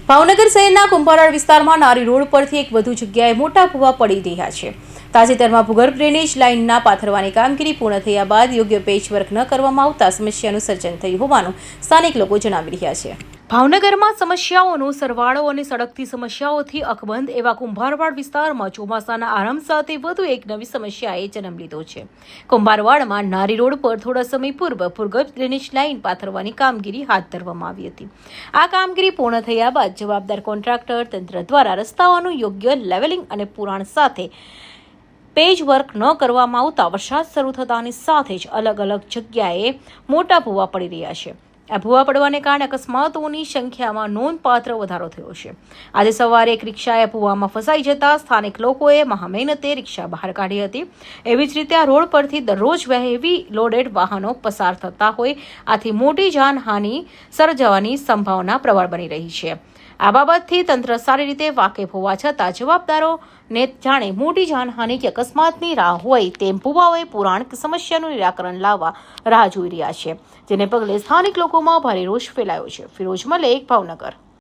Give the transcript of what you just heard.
ભાવનગર શહેરના કુંભારવાડ વિસ્તારમાં નારી રોડ પરથી એક વધુ જગ્યાએ મોટા ભૂવા પડી રહ્યા છે. તાજેતરમાં ભૂગર્ભ ડ્રેનેજ લાઇનના પાથરવાની કામગીરી પૂર્ણ થયા બાદ યોગ્ય પેચવર્ક ન કરવામાં આવતા સમસ્યાનું સર્જન થયું હોવાનું સ્થાનિક લોકો જણાવી રહ્યા છે. ભાવનગરમાં સમસ્યાઓનો સરવાળો અને સડકતી સમસ્યાઓથી અકબંધ એવા કુંભારવાડ વિસ્તારમાં ચોમાસાના આરંભ સાથે વધુ એક નવી સમસ્યાએ જન્મ લીધો છે. કુંભારવાડમાં નારી રોડ પર થોડા સમય પૂર્વ ભૂગર્ભ ડ્રેનેજ લાઇન પાથરવાની કામગીરી હાથ ધરવામાં આવી હતી. આ કામગીરી પૂર્ણ થયા બાદ જવાબદાર કોન્ટ્રાક્ટર તંત્ર દ્વારા રસ્તાઓનું યોગ્ય લેવલિંગ અને પુરાણ સાથે પેજ વર્ક ન કરવામાં આવતા વરસાદ શરૂ થતાની સાથે જ અલગ અલગ જગ્યાએ મોટા ભૂવા પડી રહ્યા છે. આ ભૂવા પડવાને કારણે અકસ્માતોની સંખ્યામાં નોંધપાત્ર વધારો થયો છે. આજે સવારે એક રિક્ષાએ ભૂવામાં ફસાઈ જતા સ્થાનિક લોકોએ મહામહેનતે રિક્ષા બહાર કાઢી હતી. એવી જ રીતે આ રોડ પરથી દરરોજ હેવી લોડેડ વાહનો પસાર થતા હોય આથી મોટી જાનહાનિ સર્જવાની સંભાવના પ્રબળ બની રહી છે. આ બાબતથી તંત્ર સારી રીતે વાકેફ હોવા છતાં જવાબદારોને જાણે મોટી જાનહાનિ કે અકસ્માતની રાહ હોય તેમ ભૂવાઓએ પુરાણ સમસ્યાનું નિરાકરણ લાવવા રાહ જોઈ રહ્યા છે, જેને પગલે સ્થાનિક લોકોમાં ભારે રોષ ફેલાયો છે. ફિરોઝ મલેક, ભાવનગર.